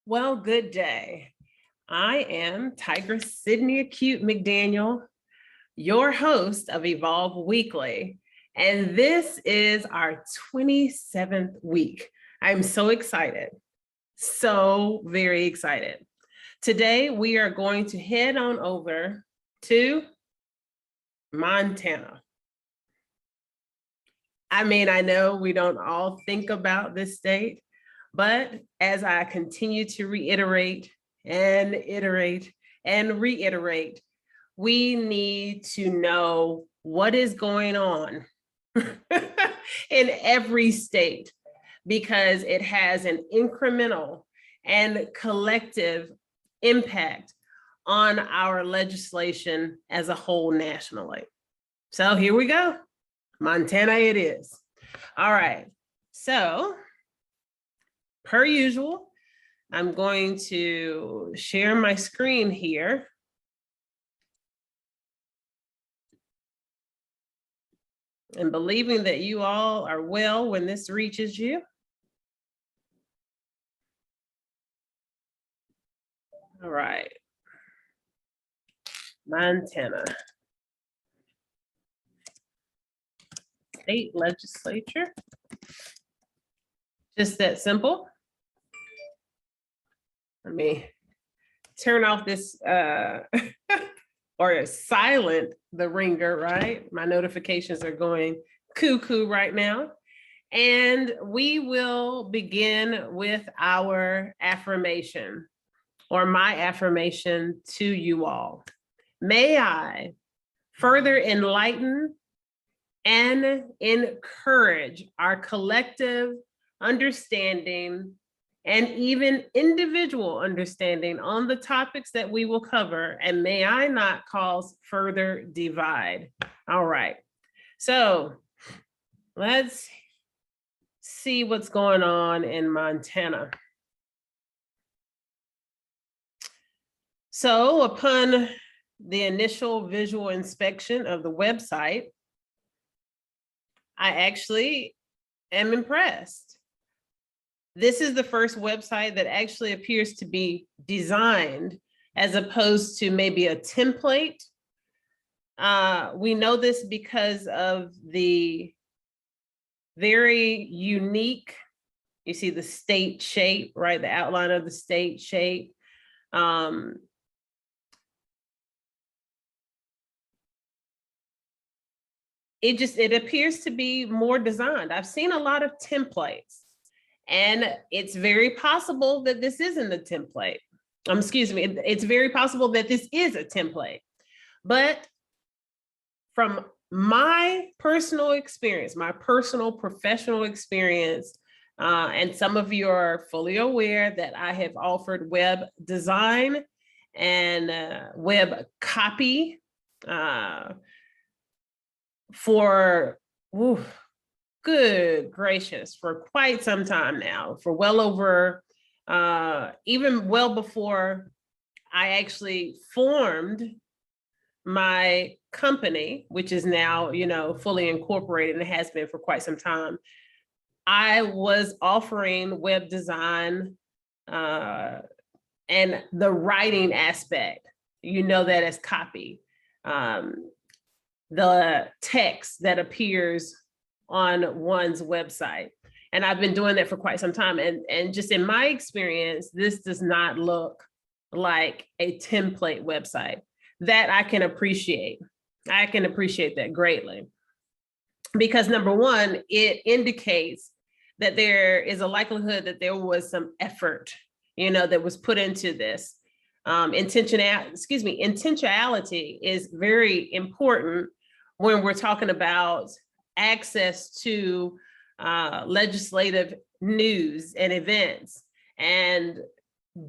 Well, good day. I am Tigress Sydney Acute McDaniel, your host of Evolve Weekly, and this is our 27th week. I'm so excited, so very excited. Today, we are going to head on over to Montana. I mean, I know we don't all think about this state, but as I continue to reiterate and iterate and reiterate, we need to know what is going on in every state, because it has an incremental and collective impact on our legislation as a whole nationally. So here we go. Montana it is. All right. So per usual, I'm going to share my screen here. And believing that you all are well when this reaches you. All right. Montana. State legislature. Just that simple. Let me turn off this or silent the ringer, right? My notifications are going cuckoo right now. And we will begin with our affirmation, or my affirmation to you all. May I further enlighten and encourage our collective understanding and even individual understanding on the topics that we will cover, and may I not cause further divide. All right, so let's see what's going on in Montana. So upon the initial visual inspection of the website, I actually am impressed. This is the first website that actually appears to be designed as opposed to maybe a template. We know this because of the very unique, you see the state shape, right? The outline of the state shape. It appears to be more designed. I've seen a lot of templates. And it's very possible that this isn't a template. Excuse me, it's very possible that this is a template. But from my personal experience, my personal professional experience, and some of you are fully aware that I have offered web design and web copy for, good gracious, for quite some time now, for well over, even well before I actually formed my company, which is now, fully incorporated and has been for quite some time. I was offering web design and the writing aspect, that as copy, the text that appears on one's website. And I've been doing that for quite some time. And just in my experience, this does not look like a template website. That I can appreciate. I can appreciate that greatly. Because number one, it indicates that there is a likelihood that there was some effort, that was put into this. Intentionality is very important when we're talking about access to legislative news and events, and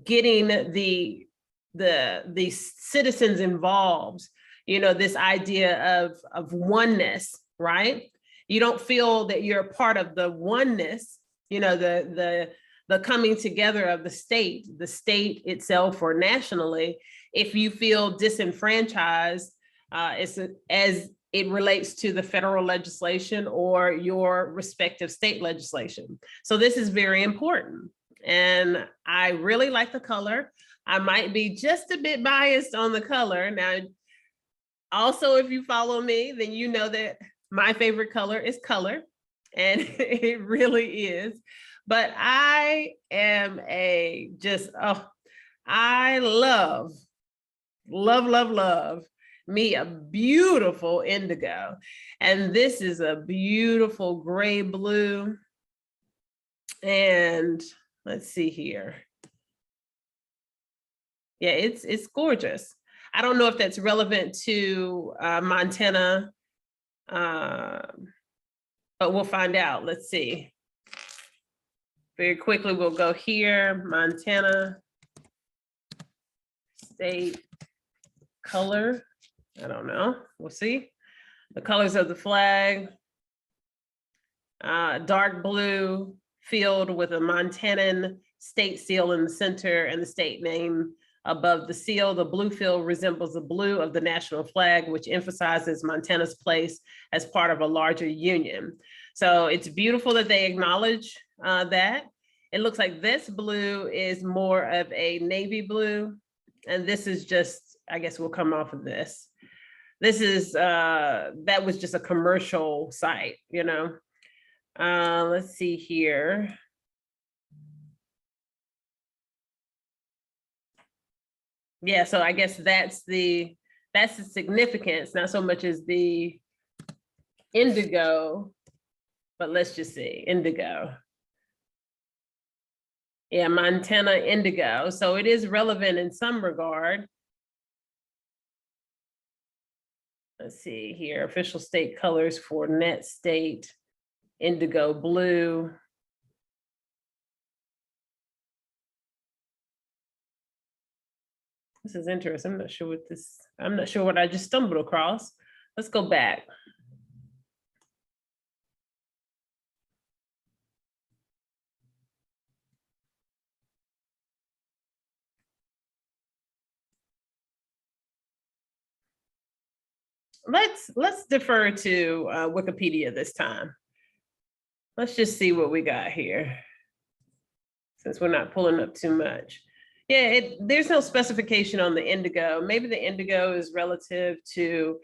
getting the citizens involved. This idea of oneness, right? You don't feel that you're a part of the oneness, the coming together of the state itself or nationally, if you feel disenfranchised as it relates to the federal legislation or your respective state legislation. So this is very important. And I really like the color. I might be just a bit biased on the color. Now, also, if you follow me, then you know that my favorite color is color, and it really is. But I am I love me a beautiful indigo. And this is a beautiful gray blue. And let's see here. Yeah, it's gorgeous. I don't know if that's relevant to Montana, but we'll find out. Let's see. Very quickly, we'll go here, Montana state color. I don't know, we'll see. The colors of the flag, dark blue field with a Montanan state seal in the center and the state name above the seal. The blue field resembles the blue of the national flag, which emphasizes Montana's place as part of a larger union. So it's beautiful that they acknowledge that. It looks like this blue is more of a navy blue. And this is just, I guess we'll come off of this. This is, that was just a commercial site, you know. Let's see here. Yeah, so I guess that's the significance, not so much as the indigo, but let's just see, indigo. Yeah, Montana indigo. So it is relevant in some regard. Let's see here, official state colors for net state, indigo blue. This is interesting. I'm not sure what I just stumbled across. Let's go back. Let's defer to Wikipedia this time. Let's just see what we got here, since we're not pulling up too much. Yeah, there's no specification on the indigo. Maybe the indigo is relative to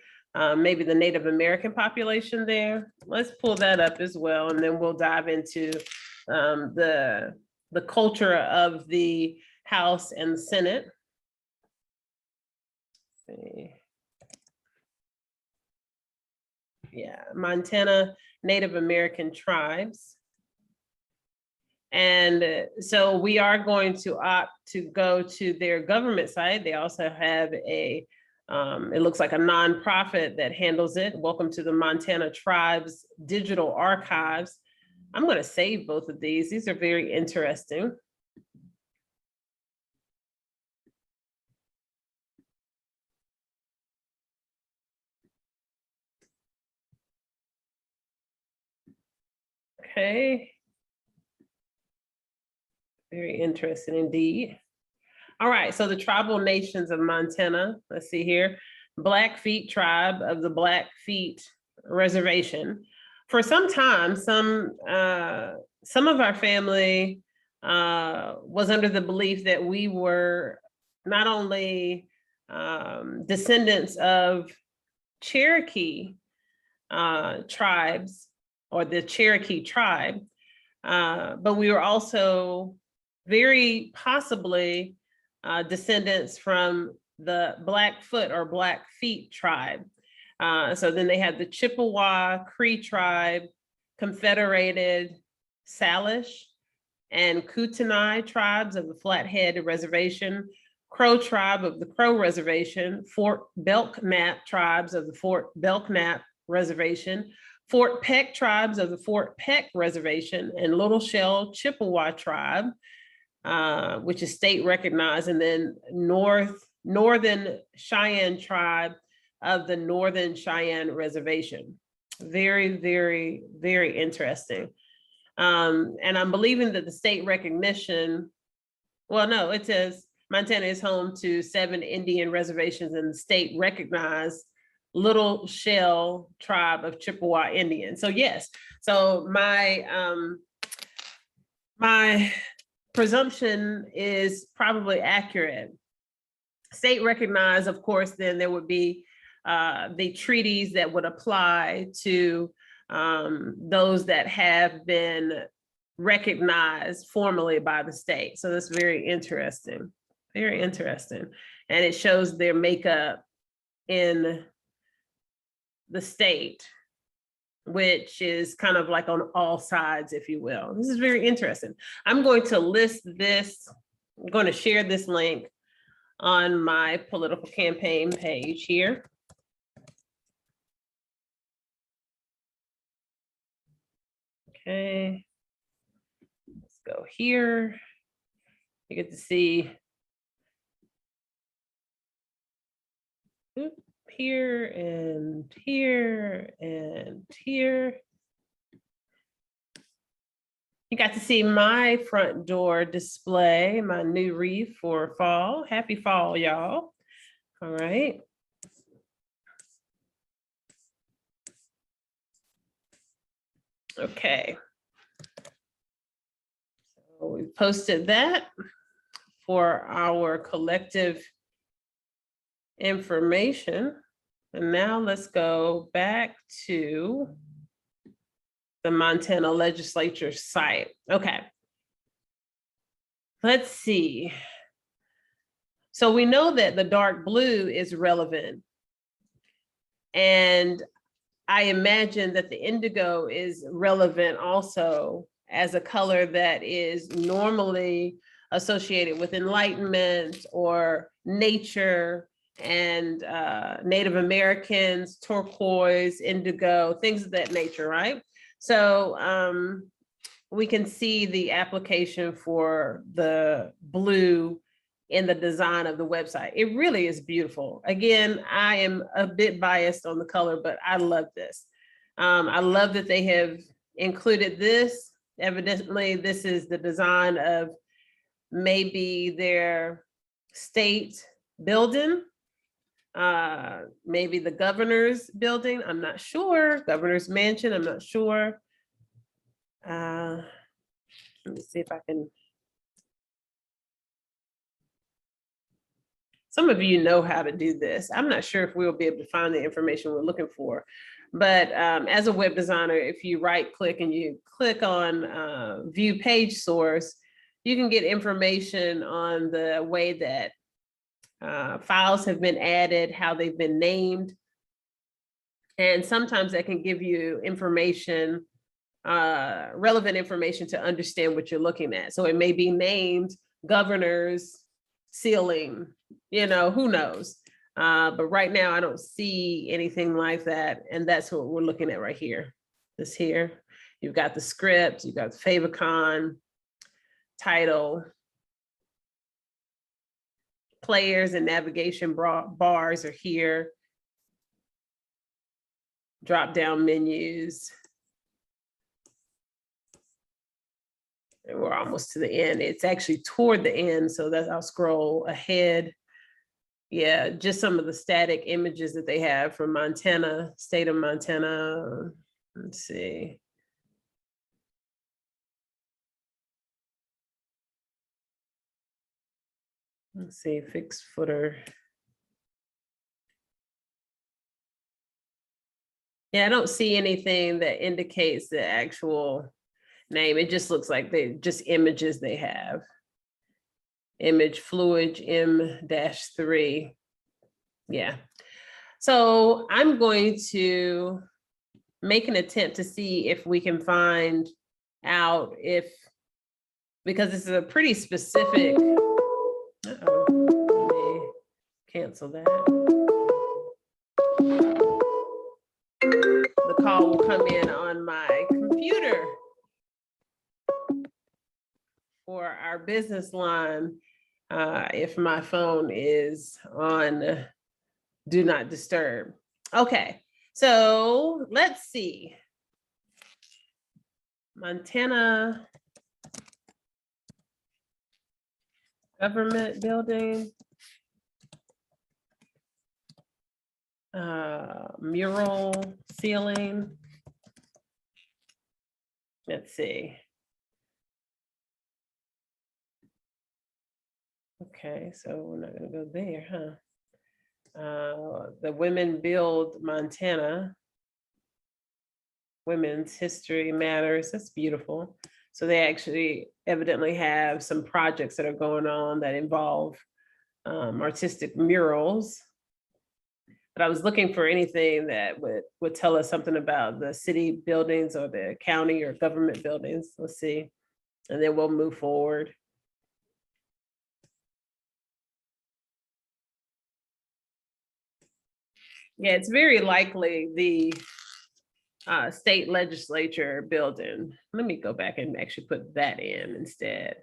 maybe the Native American population there. Let's pull that up as well, and then we'll dive into the culture of the House and the Senate. Let's see. Yeah, Montana Native American tribes. And so we are going to opt to go to their government site. They also have a, it looks like a nonprofit that handles it. Welcome to the Montana Tribes Digital Archives. I'm going to save both of these. These are very interesting. Okay. Very interesting indeed. All right, so the tribal nations of Montana, let's see here. Blackfeet tribe of the Blackfeet Reservation. For some time, some of our family was under the belief that we were not only descendants of Cherokee tribes, or the Cherokee tribe, but we were also very possibly descendants from the Blackfoot or Blackfeet tribe. So then they had the Chippewa Cree tribe, Confederated Salish, and Kootenai tribes of the Flathead Reservation, Crow tribe of the Crow Reservation, Fort Belknap tribes of the Fort Belknap Reservation, Fort Peck tribes of the Fort Peck Reservation, and Little Shell Chippewa tribe, which is state recognized, and then Northern Cheyenne tribe of the Northern Cheyenne Reservation. Very, very, very interesting. And I'm believing that the state recognition, well, no, it says Montana is home to 7 Indian reservations, and the state recognized Little Shell tribe of Chippewa Indian. So yes, so my presumption is probably accurate. State recognized, of course, then there would be the treaties that would apply to those that have been recognized formally by the state. So that's very interesting, very interesting. And it shows their makeup in the state, which is kind of like on all sides, if you will. This is very interesting. I'm going to list this, I'm going to share this link on my political campaign page here. Okay, let's go here. You get to see here and here and here. You got to see my front door display, my new wreath for fall. Happy fall, y'all. All right. Okay. So we posted that for our collective information. And now let's go back to the Montana legislature site. Okay. Let's see. So we know that the dark blue is relevant. And I imagine that the indigo is relevant also as a color that is normally associated with enlightenment or nature and Native Americans, turquoise, indigo, things of that nature, right? So we can see the application for the blue in the design of the website. It really is beautiful. Again, I am a bit biased on the color, but I love this. I love that they have included this. Evidently, this is the design of maybe their state building, maybe the governor's building. I'm not sure. Governor's mansion. I'm not sure. Let me see if I can. Some of you know how to do this. I'm not sure if we'll be able to find the information we're looking for. But as a web designer, if you right click and you click on view page source, you can get information on the way that files have been added, how they've been named. And sometimes that can give you information, relevant information to understand what you're looking at. So it may be named governor's ceiling, you know, who knows? But right now I don't see anything like that. And that's what we're looking at right here. This here, you've got the script, you've got the favicon, title, players and navigation bars are here. Drop down menus. And we're almost to the end. It's actually toward the end, so that I'll scroll ahead. Yeah, just some of the static images that they have from Montana, state of Montana. Let's see. Let's see, fixed footer. Yeah, I don't see anything that indicates the actual name. It just looks like they just images they have. Image fluid M-3. Yeah. So I'm going to make an attempt to see if we can find out if, because this is a pretty specific, let me cancel that. The call will come in on my computer for our business line if my phone is on do not disturb. Okay, so let's see. Montana government building. Mural ceiling. Let's see. Okay, so we're not gonna go there, huh? The Women Build Montana. Women's History Matters, that's beautiful. So they actually evidently have some projects that are going on that involve artistic murals. But I was looking for anything that would tell us something about the city buildings or the county or government buildings. Let's see, and then we'll move forward. Yeah, it's very likely the state legislature building. Let me go back and actually put that in instead.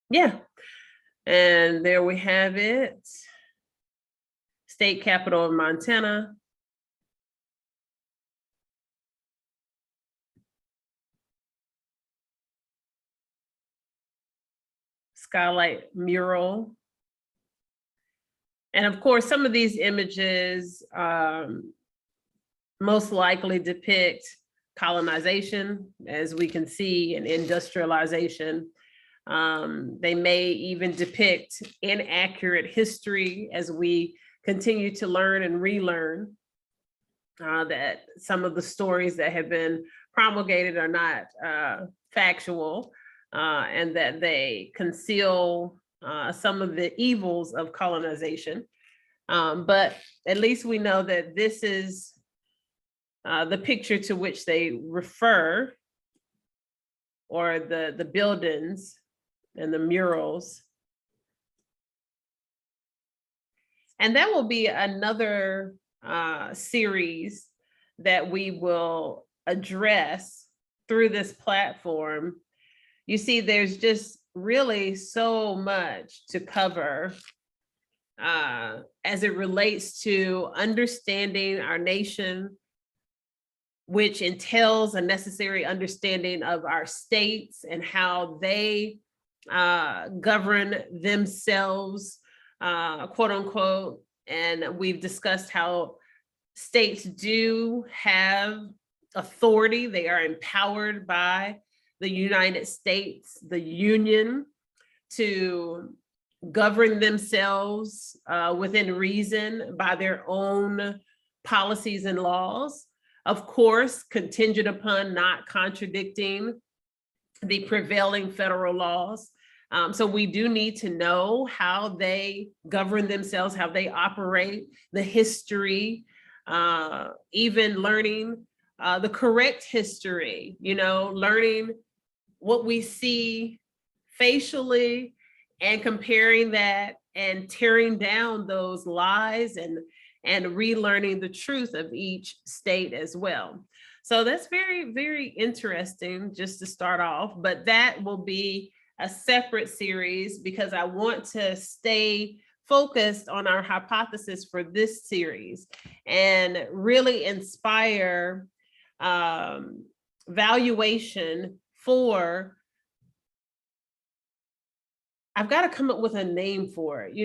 Yeah, and there we have it. State capital of Montana. Skylight mural. And of course, some of these images most likely depict colonization, as we can see, and industrialization. They may even depict inaccurate history as we continue to learn and relearn that some of the stories that have been promulgated are not factual, and that they conceal some of the evils of colonization. But at least we know that this is the picture to which they refer, or the buildings and the murals. And that will be another series that we will address through this platform. You see, there's just really so much to cover as it relates to understanding our nation, which entails a necessary understanding of our states and how they govern themselves, quote unquote. And we've discussed how states do have authority. They are empowered by the United States, the Union, to govern themselves within reason by their own policies and laws. Of course, contingent upon not contradicting the prevailing federal laws. So we do need to know how they govern themselves, how they operate, the history, even learning the correct history, learning what we see facially and comparing that and tearing down those lies and relearning the truth of each state as well. So that's very, very interesting just to start off, but that will be a separate series because I want to stay focused on our hypothesis for this series and really inspire valuation for, I've got to come up with a name for it,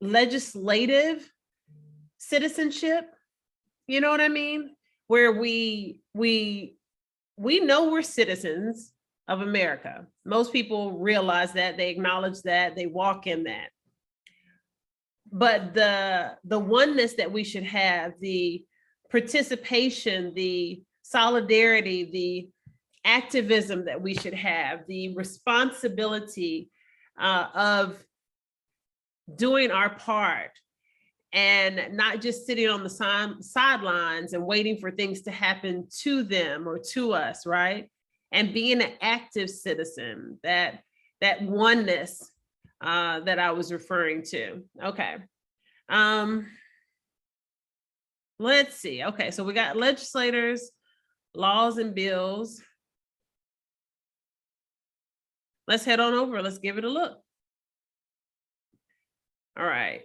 legislative citizenship, you know what I mean? Where we know we're citizens of America. Most people realize that, they acknowledge that, they walk in that. But the oneness that we should have, the participation, the solidarity, the activism that we should have, the responsibility of doing our part and not just sitting on the sidelines and waiting for things to happen to them or to us, right? And being an active citizen, that oneness that I was referring to. Okay. Let's see. Okay, so we got legislators, laws and bills. Let's head on over. Let's give it a look. All right.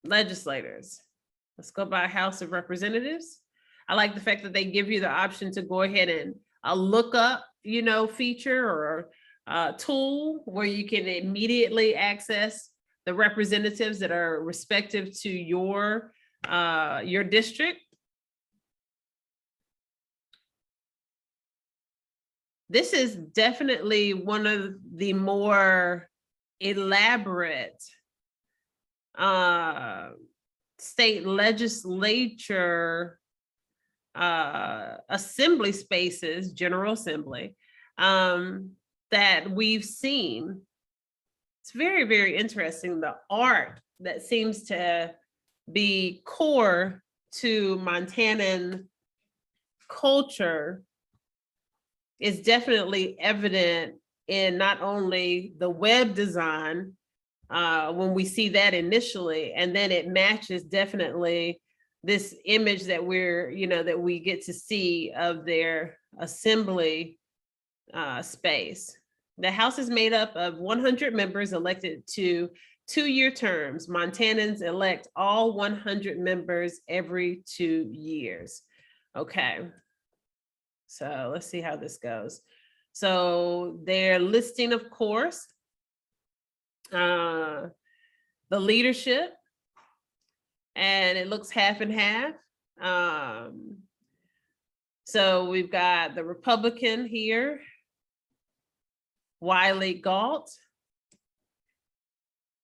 Legislators. Let's go by House of Representatives. I like the fact that they give you the option to go ahead and look up, feature or tool where you can immediately access the representatives that are respective to your district. this is definitely one of the more elaborate state legislature assembly spaces, General Assembly, that we've seen. It's very, very interesting. The art that seems to be core to Montanan culture is definitely evident in not only the web design, when we see that initially, and then it matches definitely this image that that we get to see of their assembly space. The House is made up of 100 members elected to 2-year terms. Montanans elect all 100 members every 2 years. Okay, so let's see how this goes. So their listing, of course, the leadership, and it looks half and half. So we've got the Republican here, Wiley Galt,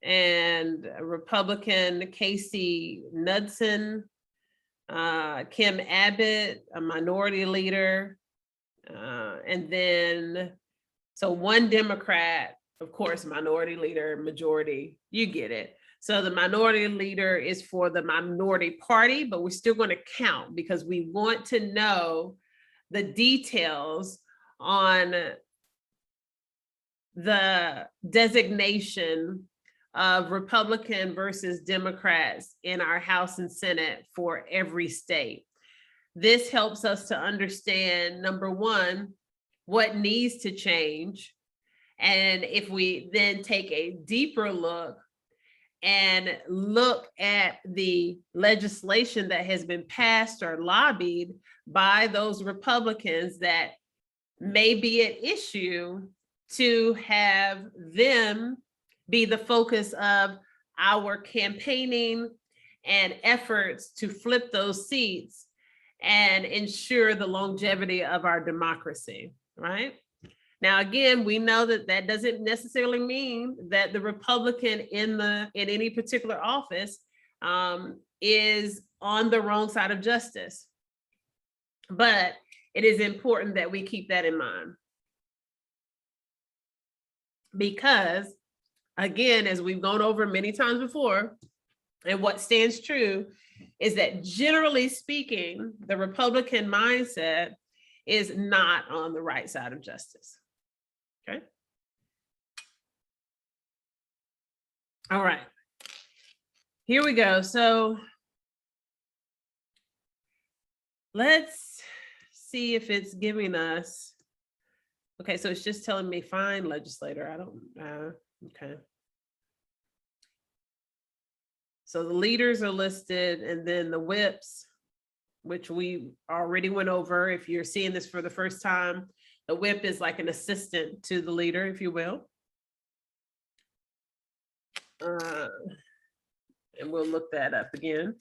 and Republican Casey Knudsen, Kim Abbott, a minority leader, and then, so one Democrat, of course, minority leader, majority, you get it. So the minority leader is for the minority party, but we're still going to count because we want to know the details on the designation of Republican versus Democrats in our House and Senate for every state. This helps us to understand, number one, what needs to change. And if we then take a deeper look and look at the legislation that has been passed or lobbied by those Republicans that may be at issue, to have them be the focus of our campaigning and efforts to flip those seats and ensure the longevity of our democracy, right? Now, again, we know that that doesn't necessarily mean that the Republican in any particular office is on the wrong side of justice. But it is important that we keep that in mind. Because, again, as we've gone over many times before, and what stands true is that generally speaking, the Republican mindset is not on the right side of justice. Okay. All right. Here we go. So let's see if it's giving us. Okay, so it's just telling me fine, legislator. I don't, okay. So the leaders are listed, and then the whips, which we already went over. If you're seeing this for the first time, the whip is like an assistant to the leader, if you will. And we'll look that up again.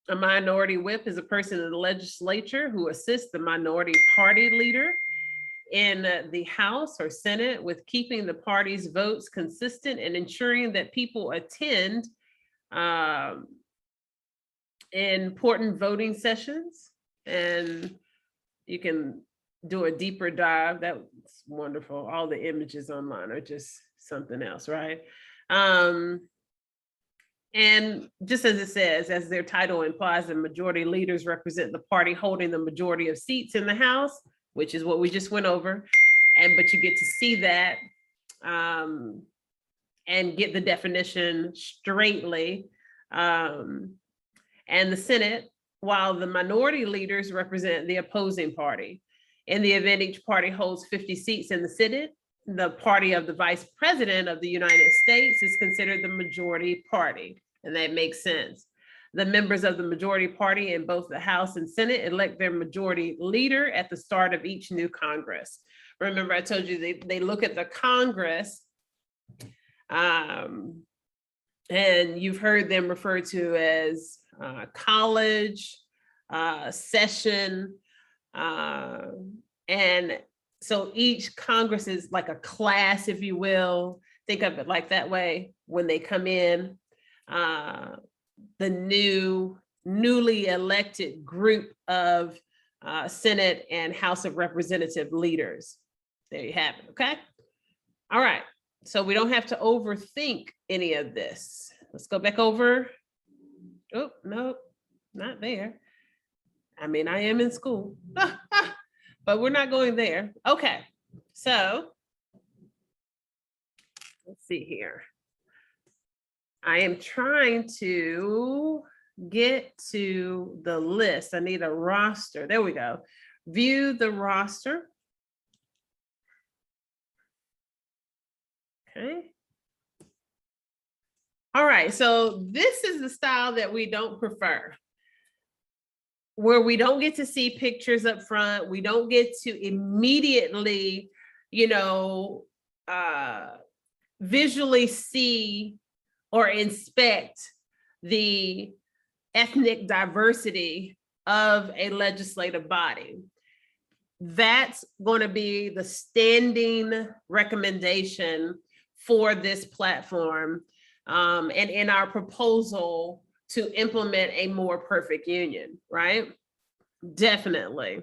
A minority whip is a person in the legislature who assists the minority party leader in the House or Senate with keeping the party's votes consistent and ensuring that people attend important voting sessions. And you can do a deeper dive. That's wonderful. All the images online are just something else, right? And just as it says, as their title implies, the majority leaders represent the party holding the majority of seats in the House, which is what we just went over. But you get to see that and get the definition straightly. And the Senate, while the minority leaders represent the opposing party. In the event each party holds 50 seats in the Senate, the party of the Vice President of the United States is considered the majority party, and that makes sense. The members of the majority party in both the House and Senate elect their majority leader at the start of each new Congress. Remember, I told you they look at the Congress And you've heard them referred to as college, session, and so each Congress is like a class, if you will. Think of it like that way when they come in. The newly elected group of Senate and House of Representative leaders. There you have it, okay? All right, so we don't have to overthink any of this. Let's go back over. Oh, no, not there. I mean, I am in school, but we're not going there. Okay, so let's see here. I am trying to get to the list. I need a roster. There we go. View the roster. Okay. All right, so this is the style that we don't prefer, where we don't get to see pictures up front. We don't get to immediately, visually see or inspect the ethnic diversity of a legislative body. That's going to be the standing recommendation for this platform, and in our proposal to implement a more perfect union, right? Definitely.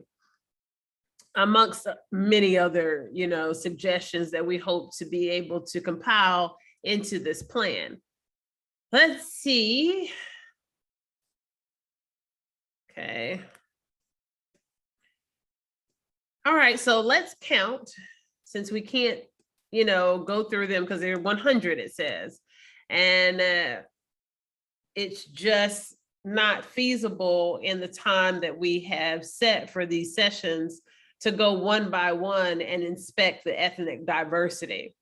Amongst many other, suggestions that we hope to be able to compile into this plan. Let's see. Okay. All right, so let's count, since we can't, go through them because they're 100, it says. And it's just not feasible in the time that we have set for these sessions to go one by one and inspect the ethnic diversity,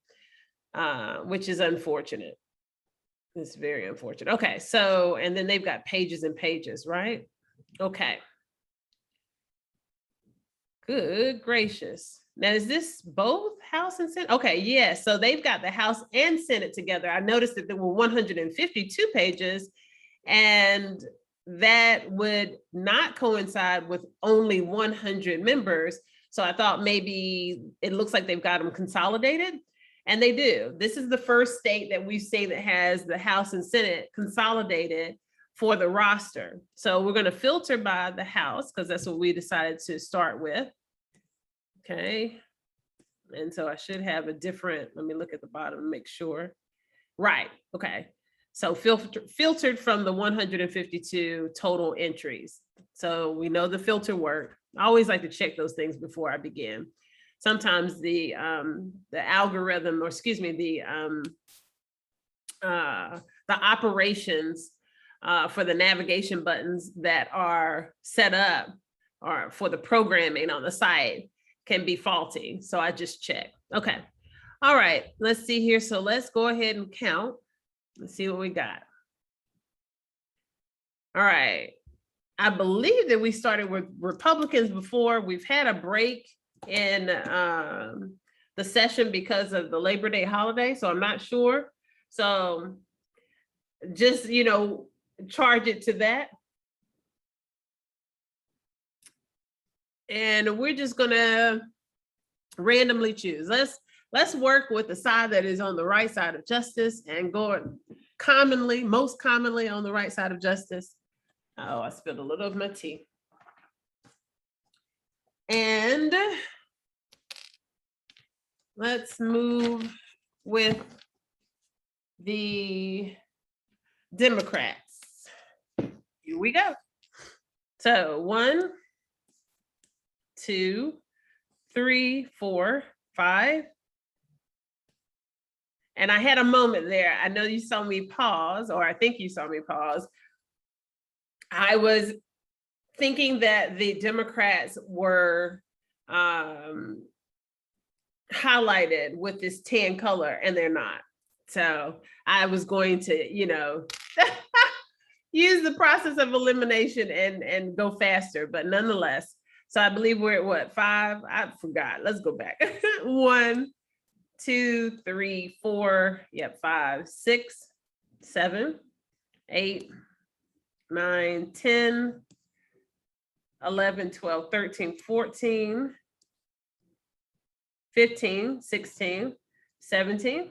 which is unfortunate. It's very unfortunate. Okay, so, and then they've got pages and pages, right? Okay. Good gracious. Now, is this both House and Senate? Okay, yes. So they've got the House and Senate together. I noticed that there were 152 pages, and that would not coincide with only 100 members. So I thought maybe it looks like they've got them consolidated, and they do. This is the first state that we've seen that has the House and Senate consolidated for the roster. So we're going to filter by the House because that's what we decided to start with. Okay. And so I should have a different, let me look at the bottom and make sure. Right. Okay. So filtered from the 152 total entries. So we know the filter worked. I always like to check those things before I begin. Sometimes the algorithm, or excuse me, the operations for the navigation buttons that are set up or for the programming on the site can be faulty. So I just check. Okay. All right. Let's see here. So let's go ahead and count. Let's see what we got. All right. I believe that we started with Republicans before. We've had a break in the session because of the Labor Day holiday. So I'm not sure. So just, charge it to that. And we're just gonna randomly choose. Let's work with the side that is on the right side of justice and go most commonly on the right side of justice. Oh, I spilled a little of my tea. And let's move with the Democrats. Here we go. So 1, 2, 3, 4, 5. And I had a moment there. I know you saw me pause, or I think you saw me pause. I was thinking that the Democrats were highlighted with this tan color, and they're not. So I was going to, use the process of elimination and go faster, but nonetheless. So I believe we're at what, 5? I forgot. Let's go back. 1, 2, 3, 4. Yep, 5, 6, 7, 8, 9, 10, 11, 12, 13, 14, 15, 16, 17,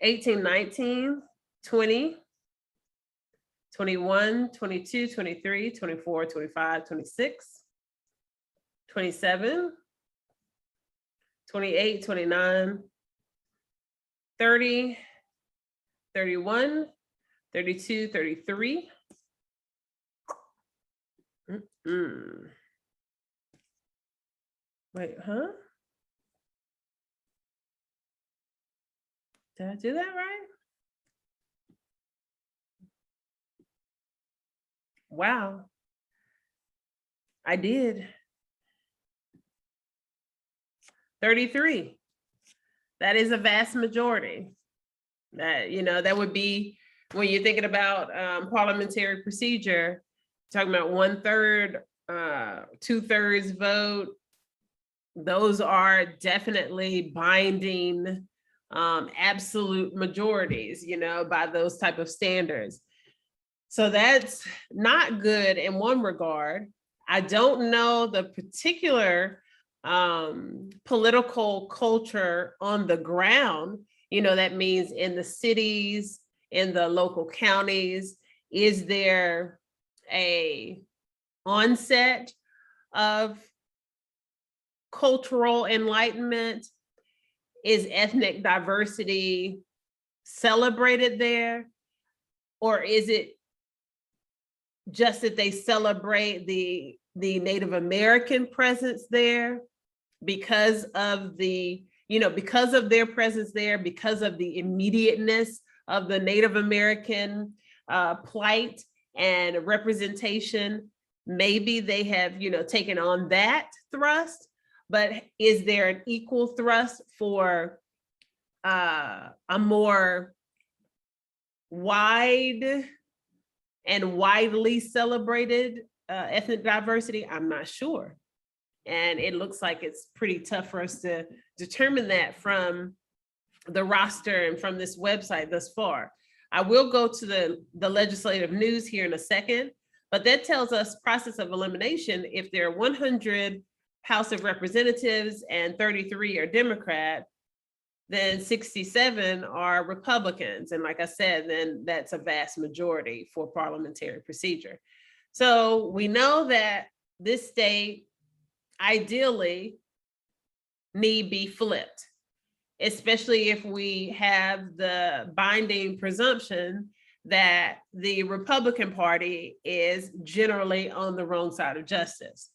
18, 19, 20, 21, 22, 23, 24, 25, 26, 27, 28, 29, 30, 31, 32, 33. Wait, huh? Did I do that right? Wow. I did. 33. That is a vast majority. That, you know, that would be when you're thinking about parliamentary procedure, talking about 1/3, 2/3 vote. Those are definitely binding absolute majorities, you know, by those type of standards. So that's not good in one regard. I don't know the particular political culture on the ground. You know, that means in the cities, in the local counties. Is there a onset of cultural enlightenment? Is ethnic diversity celebrated there? Or is it just that they celebrate the Native American presence there because of the, you know, because of their presence there, because of the immediateness of the Native American plight and representation? Maybe they have, you know, taken on that thrust, but is there an equal thrust for a more wide and widely celebrated ethnic diversity? I'm not sure. And it looks like it's pretty tough for us to determine that from the roster and from this website thus far. I will go to the legislative news here in a second, but that tells us process of elimination. If there are 100 House of Representatives and 33 are Democrat, then 67 are Republicans. And like I said, then that's a vast majority for parliamentary procedure. So we know that this state ideally need be flipped, especially if we have the binding presumption that the Republican Party is generally on the wrong side of justice.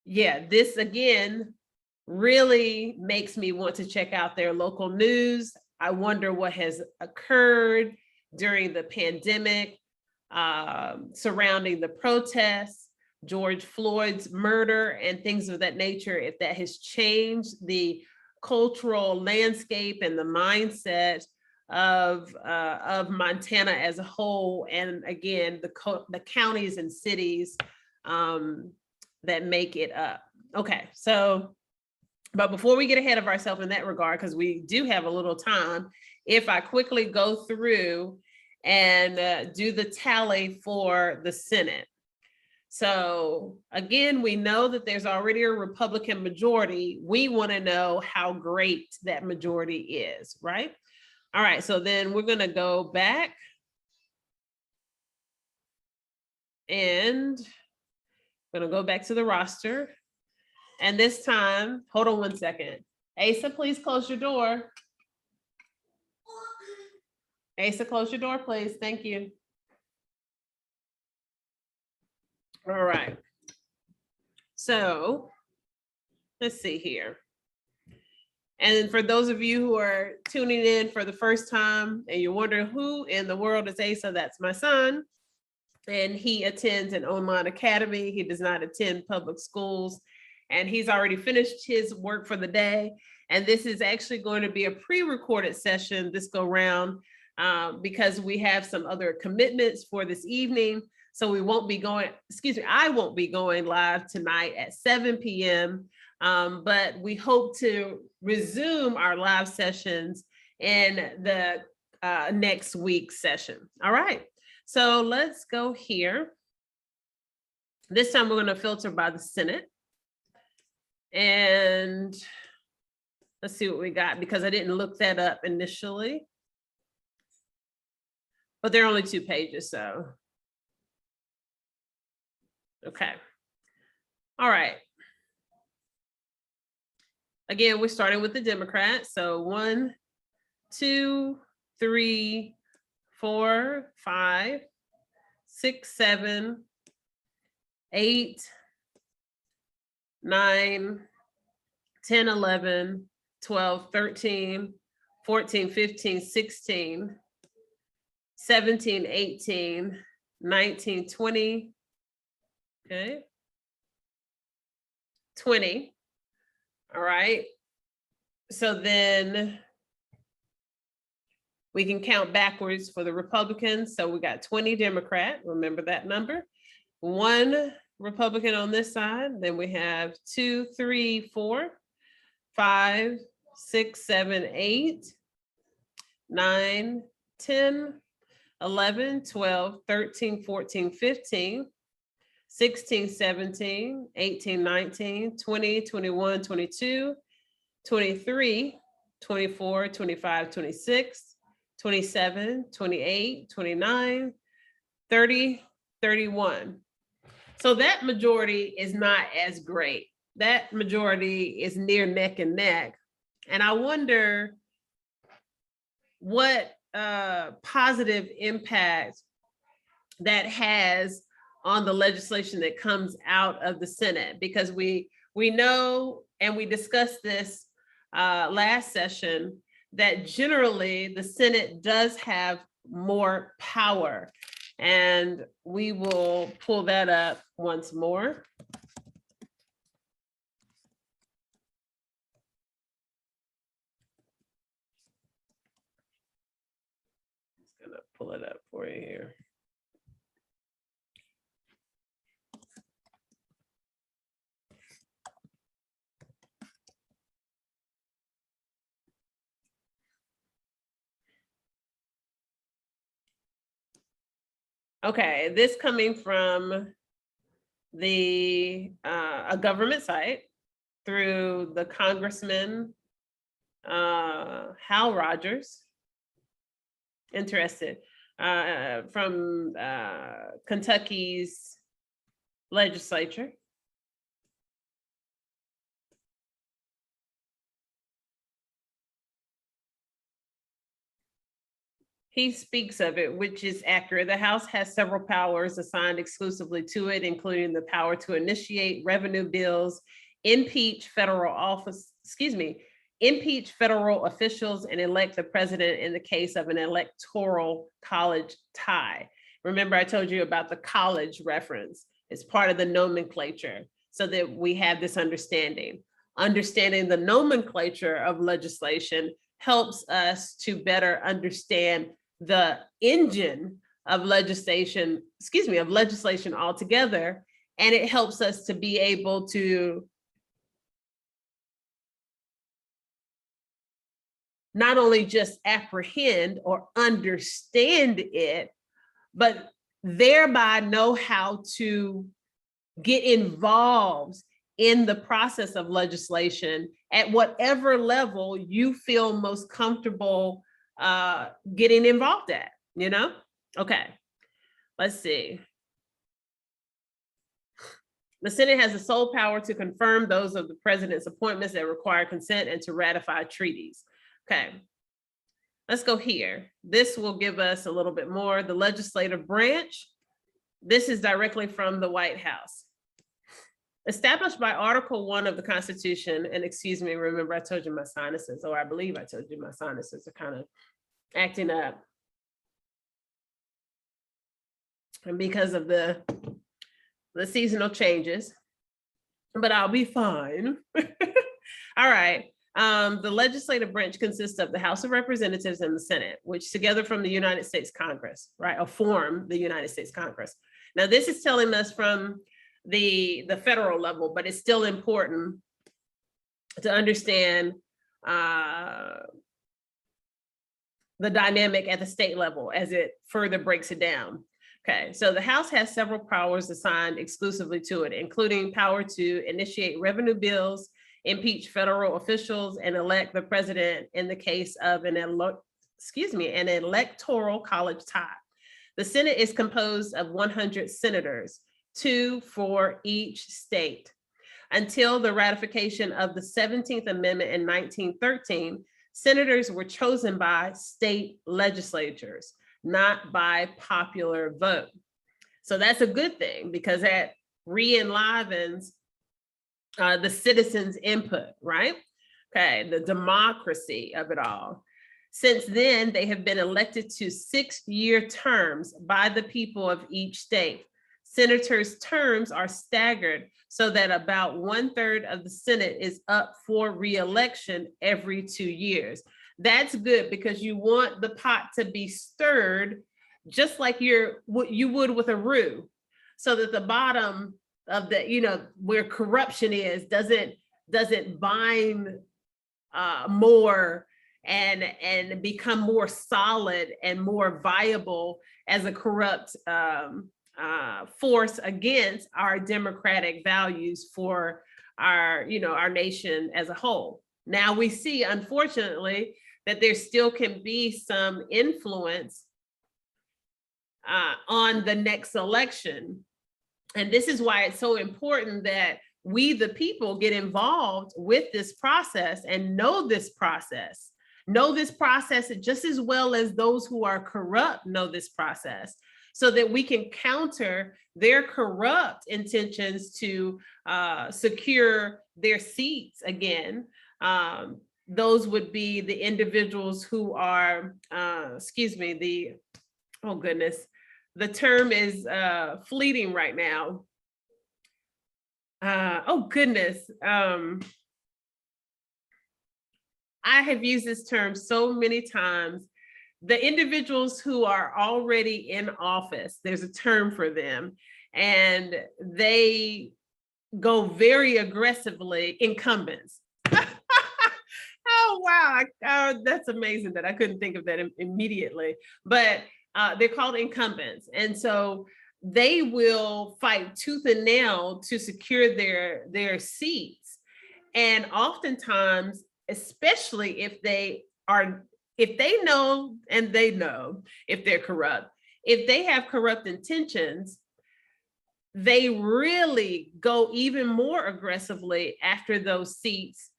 Yeah, this again really makes me want to check out their local news. I wonder what has occurred during the pandemic surrounding the protests, George Floyd's murder, and things of that nature, if that has changed the cultural landscape and the mindset of Montana as a whole, and again, the counties and cities that make it up. Okay, so, but before we get ahead of ourselves in that regard, because we do have a little time, if I quickly go through and do the tally for the Senate. So again, we know that there's already a Republican majority. We want to know how great that majority is, right? All right, so then we're going to go back and I'm going to go back to the roster. And this time, hold on one second. Asa, please close your door. Asa, close your door, please. Thank you. All right. So let's see here. And for those of you who are tuning in for the first time and you're wondering who in the world is Asa, that's my son. And he attends an online academy. He does not attend public schools. And he's already finished his work for the day. And this is actually going to be a pre-recorded session this go round because we have some other commitments for this evening. So we won't be going, I won't be going live tonight at 7 p.m. But we hope to resume our live sessions in the next week's session. All right, so let's go here. This time we're going to filter by the Senate. And let's see what we got, because I didn't look that up initially. But they're only 2 pages, so. Okay. All right. Again, we're starting with the Democrats. So 1, 2, 3, 4, 5, 6, 7, 8, 9, 10, 11, 12, 13, 14, 15, 16, 17, 18, 19, 20. Okay. 20. All right. So then we can count backwards for the Republicans. So we got 20 Democrat, remember that number. 1 Republican on this side. Then we have 2, 3, 4, 5, 6, 7, 8, 9, 10, 11, 12, 13, 14, 15, 16, 17, 18, 19, 20, 21, 22, 23, 24, 25, 26, 27, 28, 29, 30, 31. So that majority is not as great. That majority is near neck and neck. And I wonder what positive impact that has on the legislation that comes out of the Senate, because we know, and we discussed this last session, that generally the Senate does have more power. And we will pull that up once more. Just gonna pull it up for you here. Okay, this coming from the a government site through the Congressman Hal Rogers. Interested from Kentucky's legislature. He speaks of it, which is accurate. The House has several powers assigned exclusively to it, including the power to initiate revenue bills, impeach federal officials, and elect the president in the case of an electoral college tie. Remember, I told you about the college reference. It's part of the nomenclature, so that we have this understanding. Understanding the nomenclature of legislation helps us to better understand the engine of legislation altogether. And it helps us to be able to not only just apprehend or understand it, but thereby know how to get involved in the process of legislation at whatever level you feel most comfortable getting involved at, you know? Okay, let's see. The Senate has the sole power to confirm those of the president's appointments that require consent and to ratify treaties. Okay, let's go here. This will give us a little bit more. The legislative branch, this is directly from the White House. Established by Article 1 of the Constitution, and excuse me, remember I told you my sinuses, or I believe I told you my sinuses are kind of acting up. And because of the seasonal changes, but I'll be fine. All right. The legislative branch consists of the House of Representatives and the Senate, which together form the United States Congress, right? Or form the United States Congress. Now, this is telling us from the federal level, but it's still important to understand the dynamic at the state level as it further breaks it down. Okay, so the House has several powers assigned exclusively to it, including power to initiate revenue bills, impeach federal officials, and elect the president in the case of an electoral college tie. The Senate is composed of 100 senators, 2 for each state. Until the ratification of the 17th Amendment in 1913, senators were chosen by state legislatures, not by popular vote. So that's a good thing, because that re-enlivens the citizens' input, right? Okay, the democracy of it all. Since then, they have been elected to 6-year terms by the people of each state. Senators' terms are staggered so that about 1/3 of the Senate is up for re-election every 2 years. That's good, because you want the pot to be stirred just like you would with a roux, so that the bottom of the, where corruption is, doesn't bind more and become more solid and more viable as a corrupt force against our democratic values for our nation as a whole. Now we see, unfortunately, that there still can be some influence on the next election. And this is why it's so important that we, the people, get involved with this process and know this process just as well as those who are corrupt know this process, so that we can counter their corrupt intentions to secure their seats again. Those would be the individuals who are, oh goodness, the term is fleeting right now. Oh goodness. I have used this term so many times. The individuals who are already in office, there's a term for them, and they go very aggressively, incumbents. Oh, wow. That's amazing that I couldn't think of that immediately, but they're called incumbents. And so they will fight tooth and nail to secure their seats. And oftentimes, especially if they know, and they know if they're corrupt, if they have corrupt intentions, they really go even more aggressively after those seats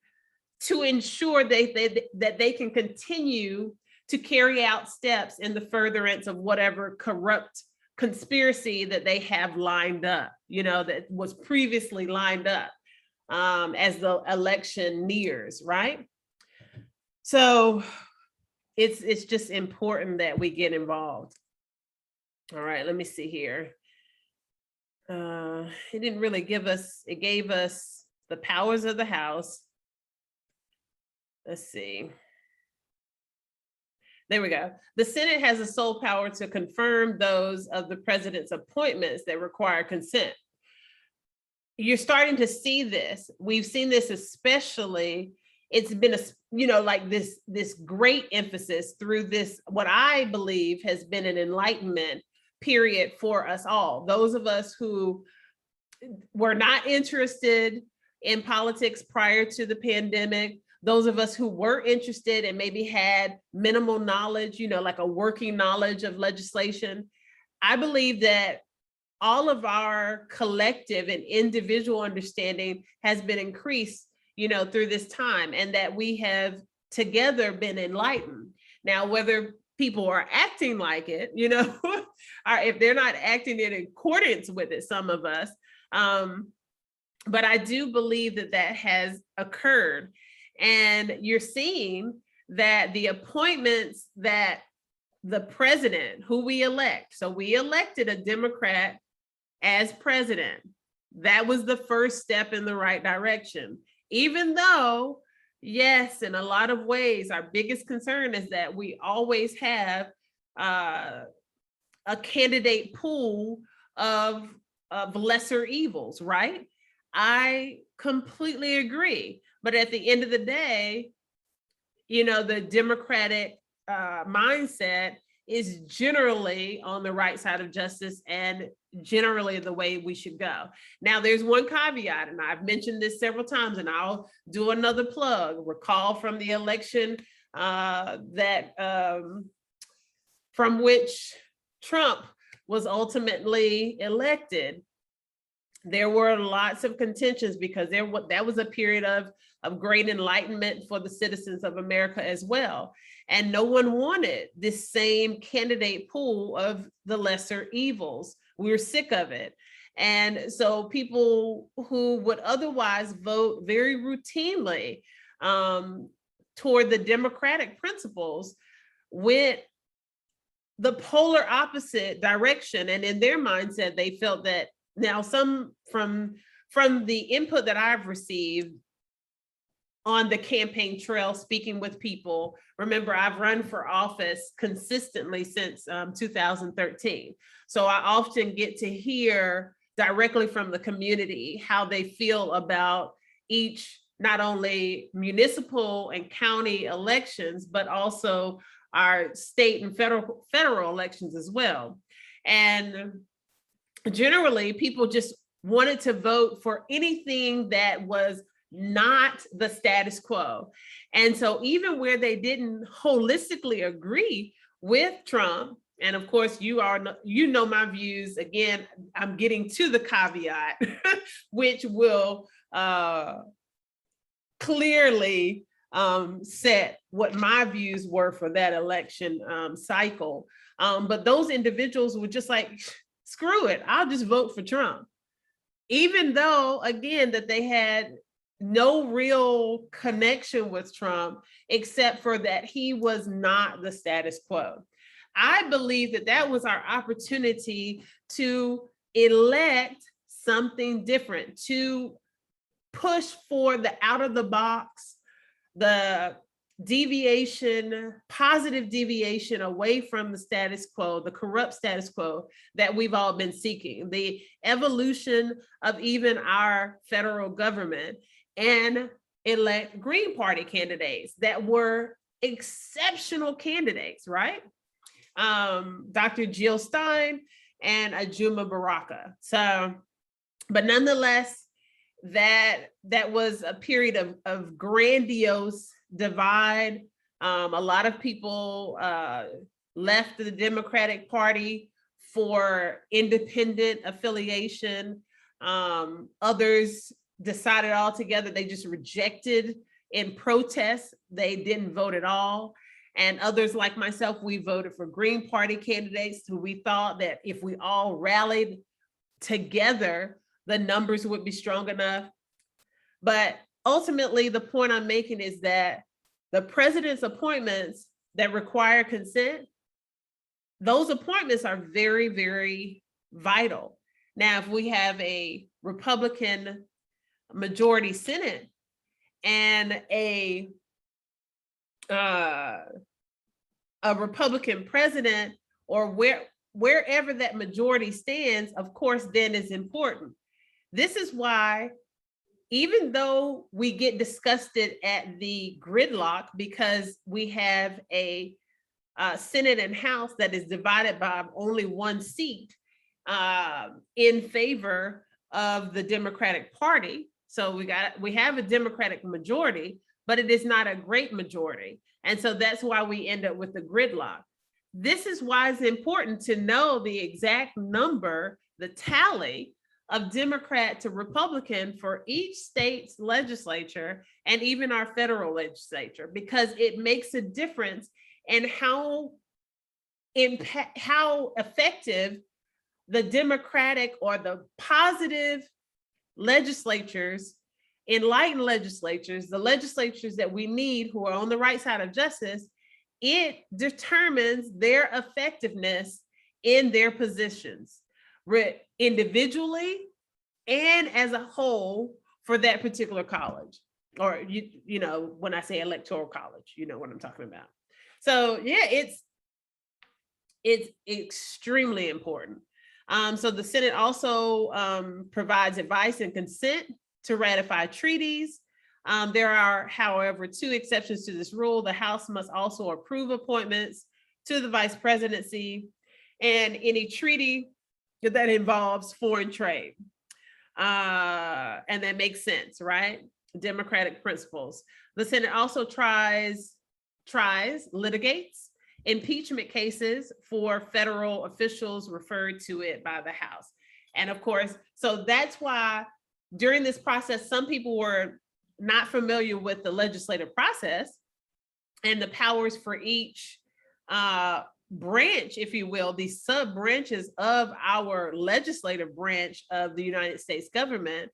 to ensure that they can continue to carry out steps in the furtherance of whatever corrupt conspiracy that they have lined up, that was previously lined up as the election nears, right? So it's just important that we get involved. All right, let me see here. It didn't really give us, it gave us the powers of the House. Let's see. There we go. The Senate has the sole power to confirm those of the president's appointments that require consent. You're starting to see this. We've seen this especially, it's been like this great emphasis through this, what I believe has been an enlightenment period for us all. Those of us who were not interested in politics prior to the pandemic, those of us who were interested and maybe had minimal knowledge, like a working knowledge of legislation. I believe that all of our collective and individual understanding has been increased, through this time, and that we have together been enlightened. Now, whether people are acting like it, or if they're not acting in accordance with it, some of us, but I do believe that has occurred. And you're seeing that the appointments that the president, who we elect, so we elected a Democrat as president. That was the first step in the right direction. Even though, yes, in a lot of ways, our biggest concern is that we always have a candidate pool of lesser evils, right? I completely agree. But at the end of the day, you know, the Democratic mindset is generally on the right side of justice and generally the way we should go. Now, there's one caveat, and I've mentioned this several times, and I'll do another plug. Recall from the election from which Trump was ultimately elected. There were lots of contentions because that was a period of great enlightenment for the citizens of America as well. And no one wanted this same candidate pool of the lesser evils. We were sick of it. And so people who would otherwise vote very routinely toward the democratic principles went the polar opposite direction. And in their mindset, they felt that now some from the input that I've received on the campaign trail, speaking with people, remember, I've run for office consistently since 2013. So I often get to hear directly from the community how they feel about each, not only municipal and county elections, but also our state and federal elections as well. And generally, people just wanted to vote for anything that was not the status quo. And so even where they didn't holistically agree with Trump, and of course, you know my views, again, I'm getting to the caveat, which will clearly set what my views were for that election cycle. But those individuals were just like, screw it, I'll just vote for Trump. Even though, again, that they had no real connection with Trump, except for that he was not the status quo. I believe that that was our opportunity to elect something different, to push for the out of the box, the deviation, positive deviation away from the status quo, the corrupt status quo that we've all been seeking, the evolution of even our federal government, and elect Green Party candidates that were exceptional candidates, right? Dr. Jill Stein and Ajuma Baraka. So, but nonetheless, that was a period of grandiose divide. A lot of people left the Democratic Party for independent affiliation. Others decided altogether they just rejected in protest. They didn't vote at all. And others like myself, we voted for Green Party candidates who we thought that if we all rallied together, the numbers would be strong enough. But ultimately, the point I'm making is that the president's appointments that require consent, those appointments are very, very vital. Now, if we have a Republican majority Senate and a Republican president, or wherever that majority stands, of course, then is important. This is why, even though we get disgusted at the gridlock because we have a Senate and House that is divided by only one seat in favor of the Democratic Party. So we have a Democratic majority, but it is not a great majority. And so that's why we end up with the gridlock. This is why it's important to know the exact number, the tally of Democrat to Republican for each state's legislature and even our federal legislature, because it makes a difference in how effective the Democratic or the positive legislatures, enlightened legislatures, the legislatures that we need who are on the right side of justice, it determines their effectiveness in their positions, individually and as a whole for that particular college. Or, you know, when I say electoral college, you know what I'm talking about. So yeah, it's extremely important. So the Senate also provides advice and consent to ratify treaties. There are, however, two exceptions to this rule. The House must also approve appointments to the vice presidency and any treaty that involves foreign trade. And that makes sense, right? Democratic principles. The Senate also litigates impeachment cases for federal officials referred to it by the House. And of course, so that's why during this process, some people were not familiar with the legislative process and the powers for each branch, if you will, these sub branches of our legislative branch of the United States government,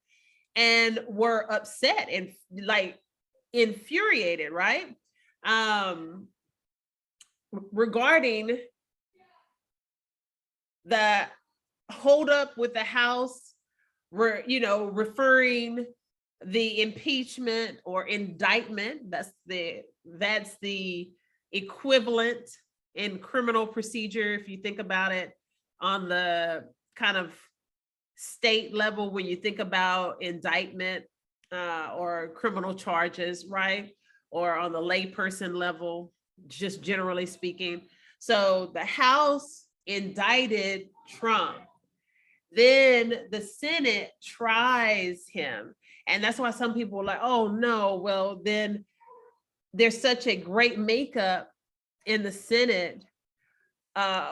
and were upset and like infuriated, right? Regarding the holdup with the House, referring the impeachment or indictment, that's the equivalent in criminal procedure, if you think about it on the kind of state level, when you think about indictment or criminal charges, right? Or on the layperson level, just generally speaking. So the House indicted Trump. Then the Senate tries him. And that's why some people are like, oh no, well, then there's such a great makeup in the Senate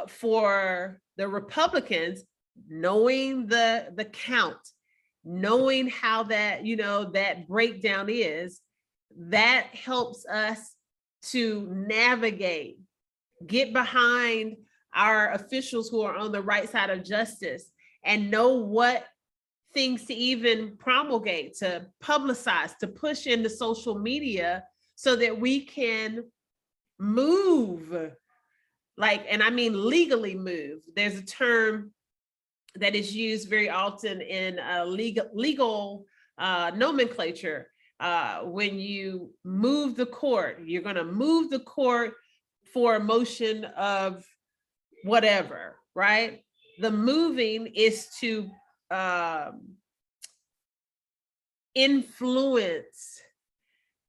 for the Republicans, knowing the count, knowing how that, that breakdown is, that helps us to navigate, get behind our officials who are on the right side of justice and know what things to even promulgate, to publicize, to push into social media so that we can move, like, and I mean legally move. There's a term that is used very often in legal nomenclature. When you move the court, you're going to move the court for a motion of whatever, right? The moving is to influence,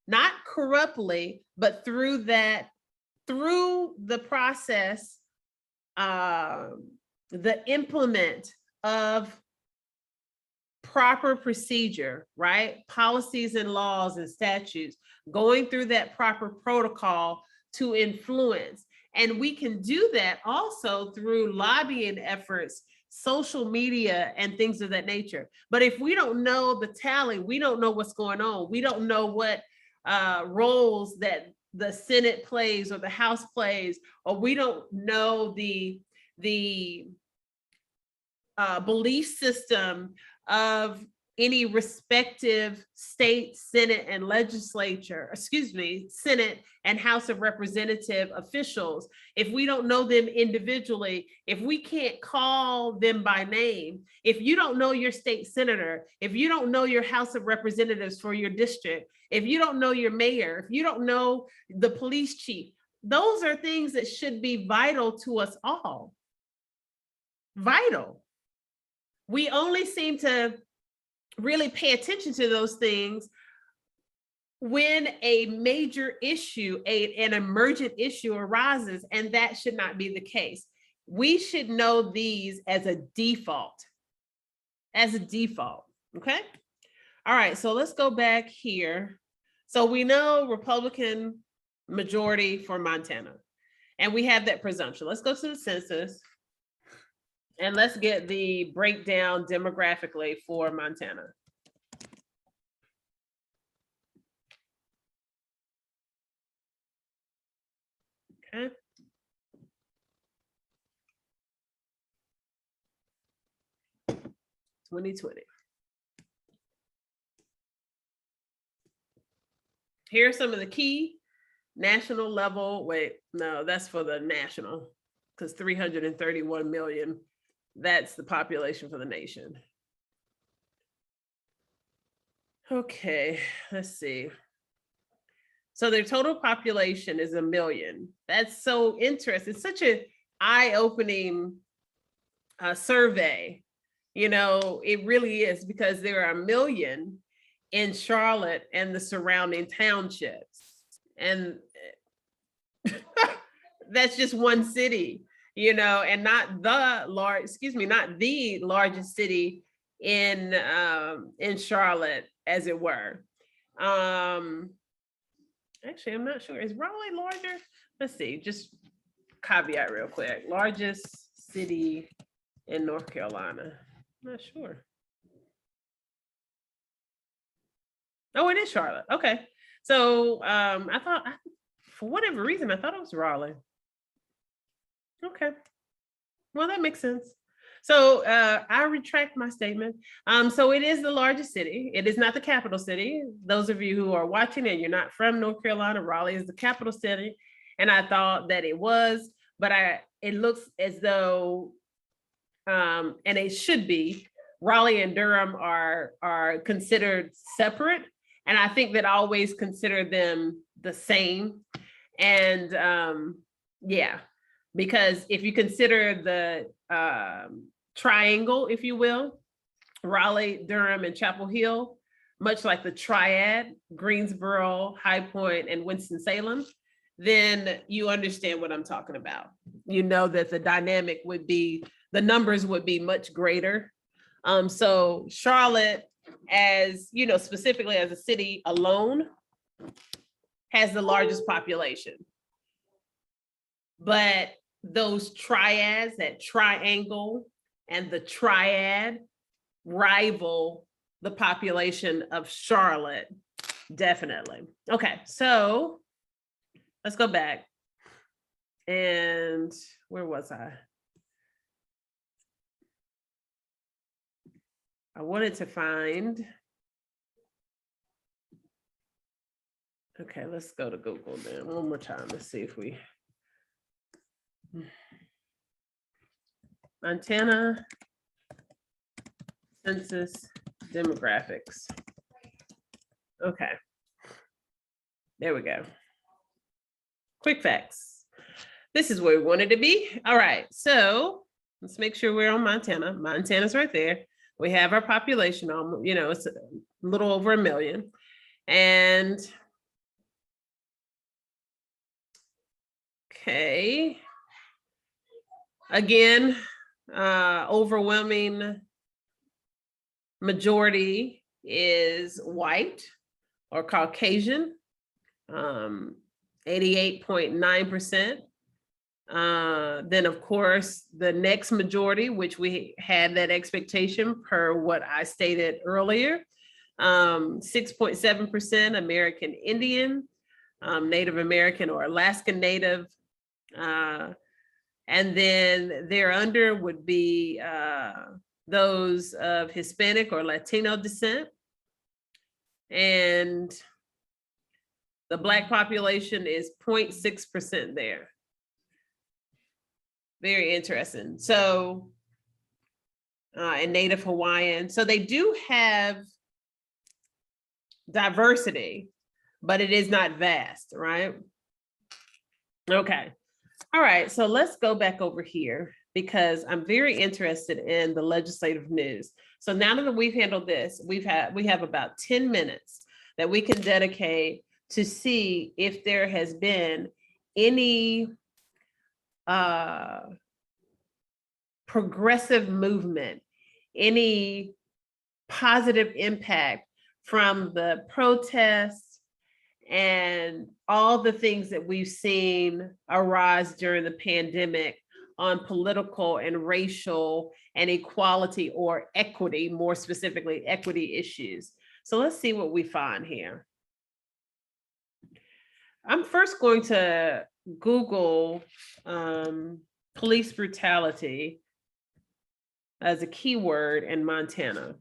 not corruptly, but through the process, the implement of proper procedure, right? Policies and laws and statutes, going through that proper protocol to influence. And we can do that also through lobbying efforts, social media, and things of that nature. But if we don't know the tally, we don't know what's going on. We don't know what roles that the Senate plays or the House plays, or we don't know the belief system of any respective state Senate and legislature, Senate and House of Representative officials. If we don't know them individually, if we can't call them by name, if you don't know your state senator, if you don't know your House of Representatives for your district, if you don't know your mayor, if you don't know the police chief, those are things that should be vital to us all. Vital. We only seem to really pay attention to those things when a major issue, an emergent issue arises, and that should not be the case. We should know these as a default, okay? All right, so let's go back here. So we know Republican majority for Montana, and we have that presumption. Let's go to the census. And let's get the breakdown demographically for Montana. Okay. (2020). Here are some of the key national level. Wait, no, that's for the national, because 331 million. That's the population for the nation. Okay, let's see. So their total population is 1 million. That's so interesting. It's such an eye-opening survey. It really is, because there are 1 million in Charlotte and the surrounding townships. And that's just one city, and not the largest city in Charlotte, as it were. Actually, I'm not sure. Is Raleigh larger? Let's see, just caveat real quick. Largest city in North Carolina. I'm not sure. Oh, it is Charlotte. Okay. So I thought, for whatever reason, I thought it was Raleigh. Okay. Well, that makes sense. So I retract my statement. So it is the largest city. It is not the capital city. Those of you who are watching and you're not from North Carolina, Raleigh is the capital city. And I thought that it was, but it looks as though, and it should be, Raleigh and Durham are considered separate. And I think that I always consider them the same. And yeah, because if you consider the triangle, if you will, Raleigh, Durham, and Chapel Hill, much like the triad, Greensboro, High Point, and Winston-Salem, then you understand what I'm talking about. You know that the dynamic would be, the numbers would be much greater. So Charlotte, as specifically as a city alone, has the largest population. But those triads, that triangle and the triad, rival the population of Charlotte, definitely. Okay, so let's go back. And where was I? I wanted to find, okay, let's go to Google then one more time. Let's see if we, Montana census demographics. Okay, there we go. Quick facts. This is where we wanted to be. All right, so let's make sure we're on Montana. Montana's right there. We have our population on, it's a little over 1 million. And okay, again, overwhelming majority is white or Caucasian, 88.9%. Then of course, the next majority, which we had that expectation per what I stated earlier, 6.7% American Indian, Native American or Alaskan Native, and then thereunder would be those of Hispanic or Latino descent. And the Black population is 0.6% there. Very interesting. So, and Native Hawaiian. So they do have diversity, but it is not vast, right? Okay. All right. So let's go back over here because I'm very interested in the legislative news. So now that we've handled this, we have about 10 minutes that we can dedicate to see if there has been any progressive movement, any positive impact from the protests and all the things that we've seen arise during the pandemic on political and racial and equality or equity, more specifically equity issues. So let's see what we find here. I'm first going to Google police brutality as a keyword in Montana.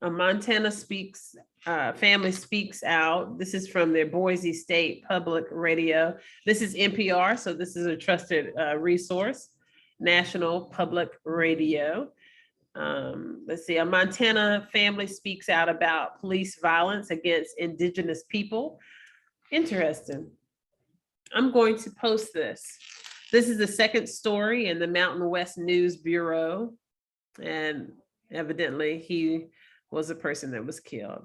Montana Speaks, Family Speaks Out. This is from their Boise State Public Radio. This is NPR, so this is a trusted resource, National Public Radio. Let's see, a Montana family speaks out about police violence against Indigenous people. Interesting. I'm going to post this. This is the second story in the Mountain West News Bureau. And evidently he was a person that was killed.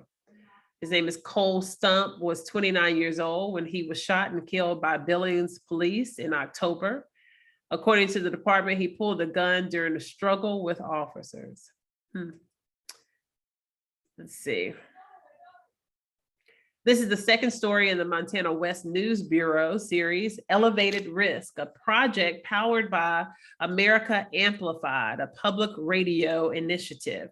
His name is Cole Stump, was 29 years old when he was shot and killed by Billings police in October. According to the department, he pulled a gun during a struggle with officers. Let's see. This is the second story in the Montana West News Bureau series, Elevated Risk, a project powered by America Amplified, a public radio initiative.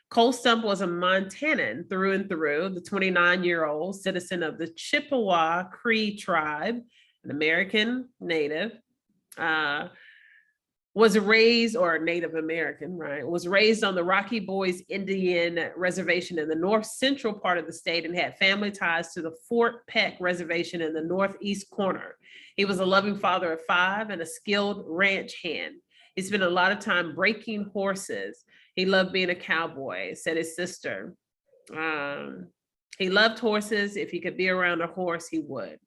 Cole Stump was a Montanan through and through, the 29-year-old citizen of the Chippewa Cree tribe, an American native, was raised, or Native American, right? Was raised on the Rocky Boys Indian Reservation in the north central part of the state and had family ties to the Fort Peck Reservation in the northeast corner. He was a loving father of 5 and a skilled ranch hand. He spent a lot of time breaking horses. He loved being a cowboy, said his sister. He loved horses. If he could be around a horse, he would.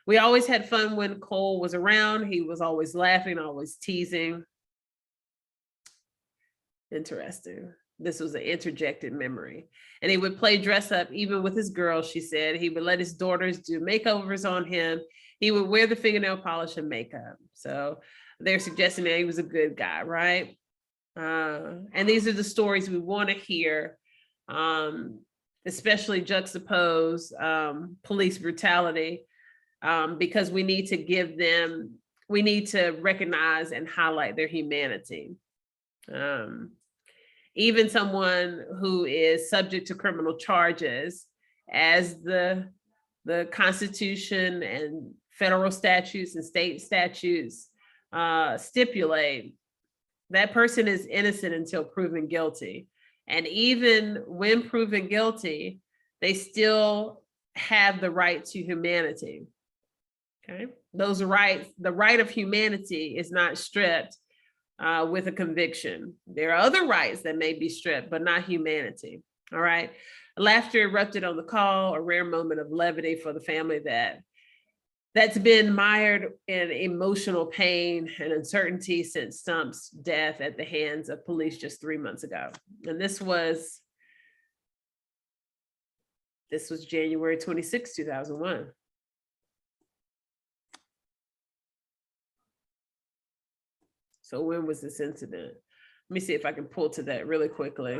We always had fun when Cole was around. He was always laughing, always teasing. Interesting. This was an interjected memory. And he would play dress up even with his girls, she said. He would let his daughters do makeovers on him. He would wear the fingernail polish and makeup. So they're suggesting that he was a good guy, right? And these are the stories we want to hear, especially juxtapose police brutality. Because we need to give them, we need to recognize and highlight their humanity. Even someone who is subject to criminal charges, as the Constitution and federal statutes and state statutes stipulate, that person is innocent until proven guilty. And even when proven guilty, they still have the right to humanity. Okay, those rights, the right of humanity is not stripped with a conviction. There are other rights that may be stripped, but not humanity. All right. Laughter erupted on the call, a rare moment of levity for the family that's been mired in emotional pain and uncertainty since Stump's death at the hands of police just 3 months ago. And this was January 26, 2001. So when was this incident? Let me see if I can pull to that really quickly.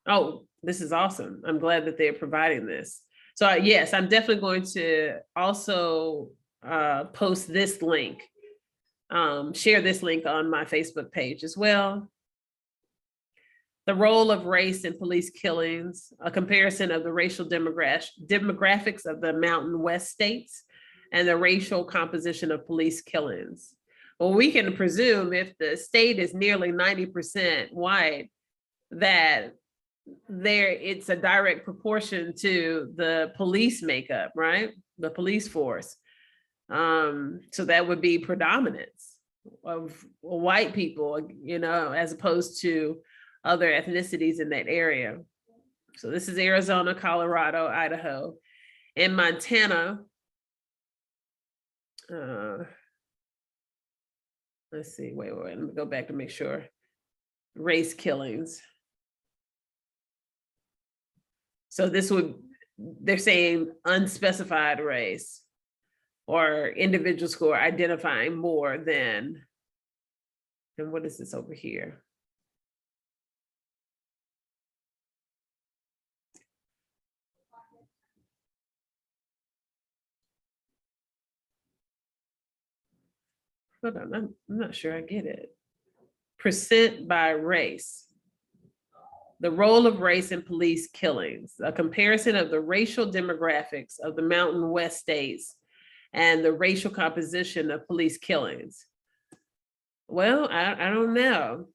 Oh, this is awesome. I'm glad that they're providing this. So yes, I'm definitely going to also post this link, share this link on my Facebook page as well. The role of race in police killings, a comparison of the racial demographics of the Mountain West states and the racial composition of police killings. Well, we can presume if the state is nearly 90% white, that it's a direct proportion to the police makeup, right? The police force. So that would be predominance of white people, as opposed to other ethnicities in that area. So this is Arizona, Colorado, Idaho, and Montana. Let's see, wait, let me go back to make sure. Race killings. So they're saying unspecified race, or individuals who are identifying more than, and what is this over here? Hold on, I'm not sure I get it. Percent by race. The role of race in police killings, a comparison of the racial demographics of the Mountain West states and the racial composition of police killings. Well, I don't know.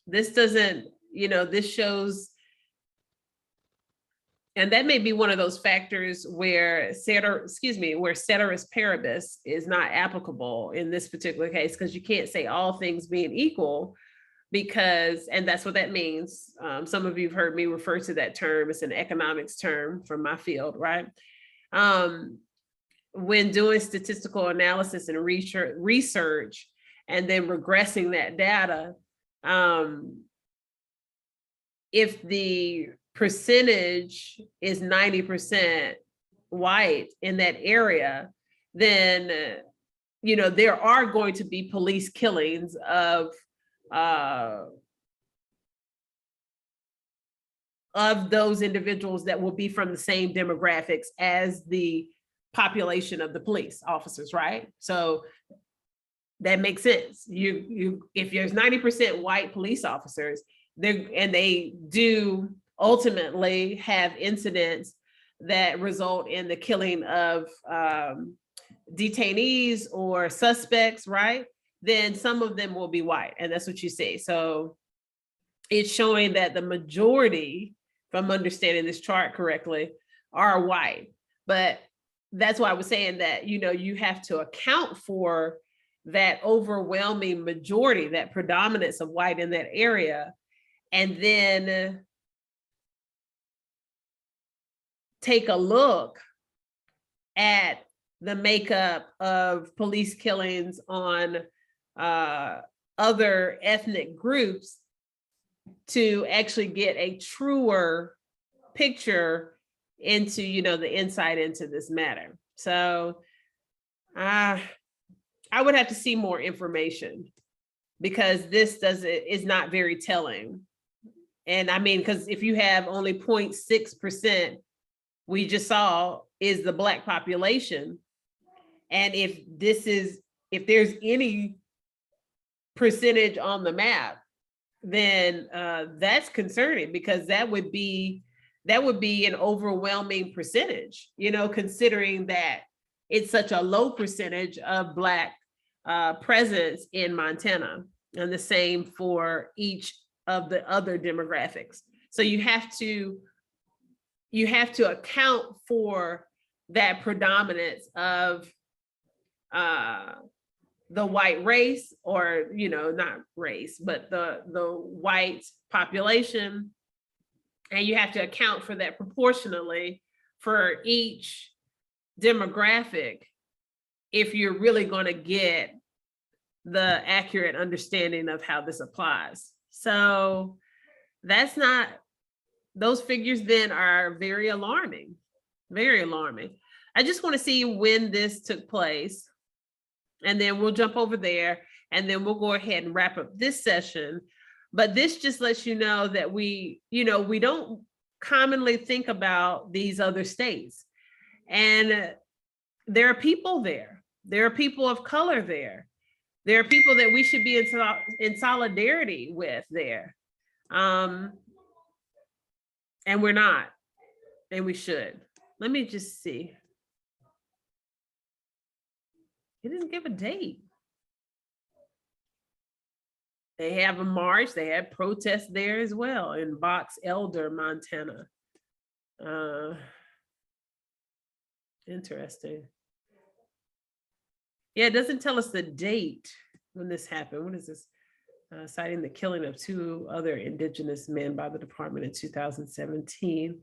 This doesn't, this shows, and that may be one of those factors where ceteris paribus is not applicable in this particular case, because you can't say all things being equal, because, and that's what that means. Some of you have heard me refer to that term. It's an economics term from my field, right? when doing statistical analysis and research and then regressing that data, if the percentage is 90% white in that area, then there are going to be police killings of those individuals that will be from the same demographics as the population of the police officers, right? So that makes sense. If there's 90% white police officers, they do ultimately have incidents that result in the killing of detainees or suspects, right? Then some of them will be white, and that's what you see. So it's showing that the majority, if I'm understanding this chart correctly, are white. But that's why I was saying that, you have to account for that overwhelming majority, that predominance of white in that area, and then take a look at the makeup of police killings on other ethnic groups to actually get a truer picture into, the insight into this matter. So I would have to see more information, because this is not very telling. And I mean, because if you have only 0.6%, we just saw, is the Black population. And if there's any percentage on the map, then that's concerning, because that would be an overwhelming percentage, considering that it's such a low percentage of Black presence in Montana, and the same for each of the other demographics. So you have to account for that predominance of the white race, or not race, but the white population, and you have to account for that proportionally for each demographic if you're really going to get the accurate understanding of how this applies. So those figures then are very alarming, very alarming. I just want to see when this took place, and then we'll jump over there, and then we'll go ahead and wrap up this session. But this just lets you know that we don't commonly think about these other states. And there are people there. There are people of color there. There are people that we should be in solidarity with there. And we're not, and we should. Let me just see. It didn't give a date. They have a march. They had protests there as well in Box Elder, Montana. Interesting. Yeah, it doesn't tell us the date when this happened. What is this? Citing the killing of 2 other Indigenous men by the department in 2017.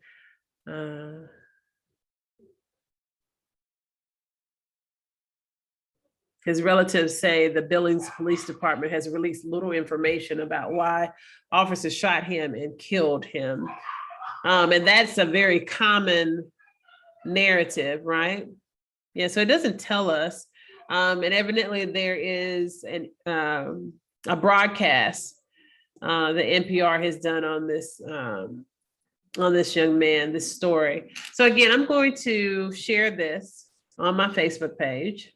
His relatives say the Billings Police Department has released little information about why officers shot him and killed him. And that's a very common narrative, right? Yeah, so it doesn't tell us. And evidently there is a broadcast the NPR has done on this young man, this story. So again, I'm going to share this on my Facebook page.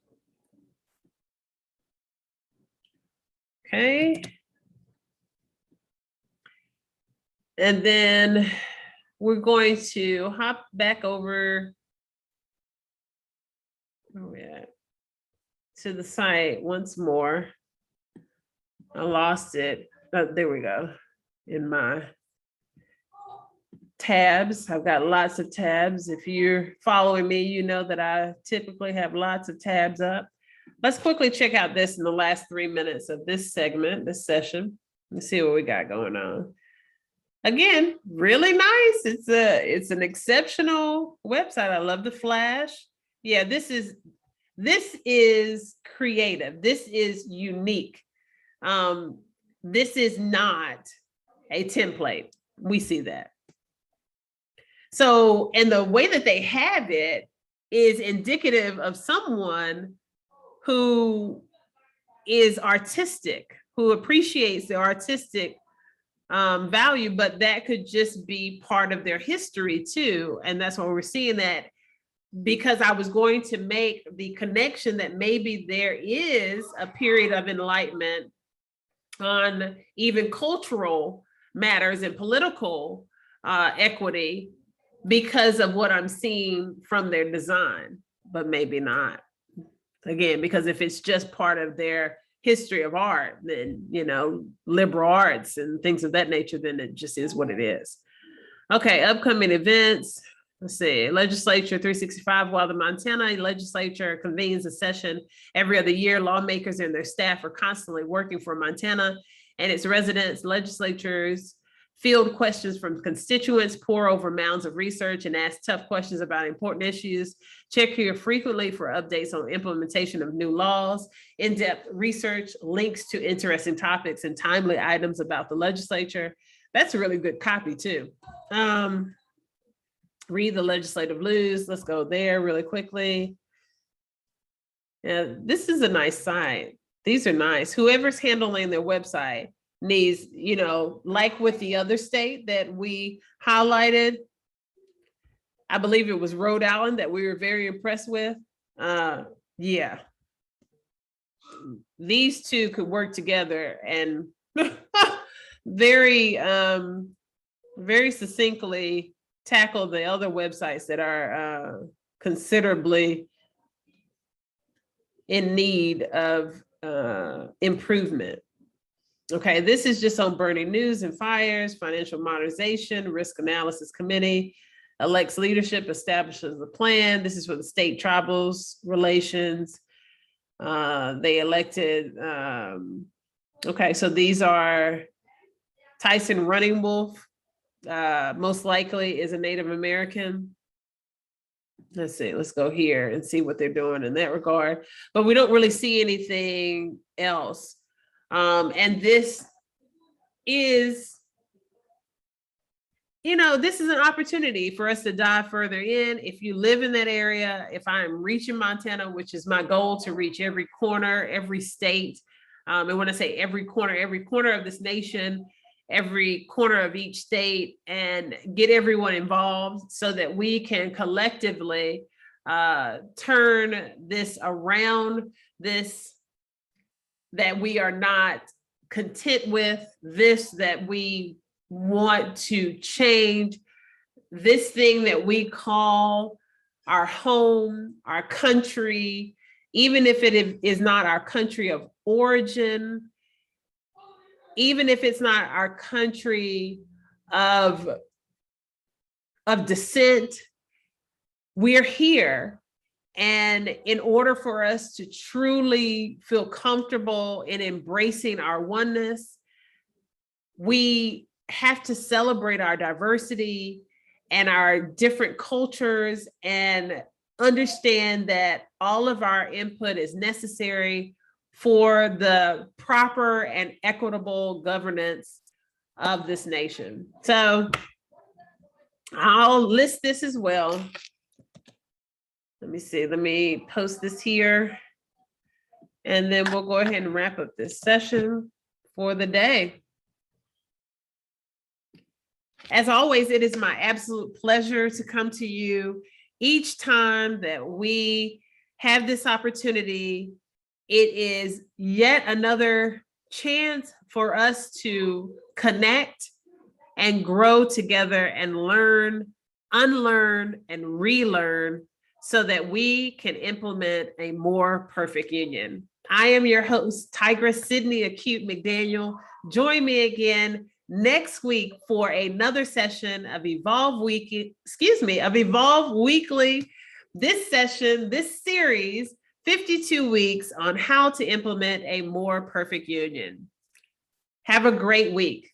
Okay. And then we're going to hop back over to the site once more. I lost it. Oh, there we go. In my tabs. I've got lots of tabs. If you're following me, you know that I typically have lots of tabs up. Let's quickly check out this in the last 3 minutes of this segment, this session. Let's see what we got going on. Again, really nice. It's an exceptional website. I love the flash. Yeah, this is creative. This is unique. This is not a template. We see that. So, and the way that they have it is indicative of someone who is artistic, who appreciates the artistic value, but that could just be part of their history too. And that's why we're seeing that, because I was going to make the connection that maybe there is a period of enlightenment on even cultural matters and political equity because of what I'm seeing from their design, but maybe not. Again, because if it's just part of their history of art, then, liberal arts and things of that nature, then it just is what it is. Okay, upcoming events. Let's see, Legislature 365. While the Montana legislature convenes a session every other year, lawmakers and their staff are constantly working for Montana and its residents. Legislatures field questions from constituents, pore over mounds of research, and ask tough questions about important issues. Check here frequently for updates on implementation of new laws, in-depth research, links to interesting topics, and timely items about the legislature. That's a really good copy too. Read the legislative news. Let's go there really quickly. Yeah, this is a nice site. These are nice. Whoever's handling their website needs, like with the other state that we highlighted, I believe it was Rhode Island that we were very impressed with. Yeah. These two could work together and very, very succinctly tackle the other websites that are considerably in need of improvement. Okay, this is just on burning news and fires, financial modernization, risk analysis committee, elects leadership, establishes the plan. This is for the state tribals relations. They elected, okay, so these are Tyson Running Wolf, most likely is a Native American. Let's see, let's go here and see what they're doing in that regard. But we don't really see anything else. And this is, this is an opportunity for us to dive further in. If you live in that area, if I'm reaching Montana, which is my goal to reach every corner, every state, and when I say every corner of this nation, every corner of each state, and get everyone involved so that we can collectively turn this around, this that we are not content with, this that we want to change, this thing that we call our home, our country, even if it is not our country of origin, even if it's not our country of descent, we're here. And in order for us to truly feel comfortable in embracing our oneness, we have to celebrate our diversity and our different cultures and understand that all of our input is necessary for the proper and equitable governance of this nation. So I'll list this as well. Let me see, let me post this here. And then we'll go ahead and wrap up this session for the day. As always, it is my absolute pleasure to come to you each time that we have this opportunity. It is yet another chance for us to connect and grow together and learn, unlearn, and relearn so that we can implement a more perfect union. I am your host, Tigress Sydney Acute McDaniel. Join me again next week for another session of Evolve Weekly. This session, this series, 52 weeks on how to implement a more perfect union. Have a great week.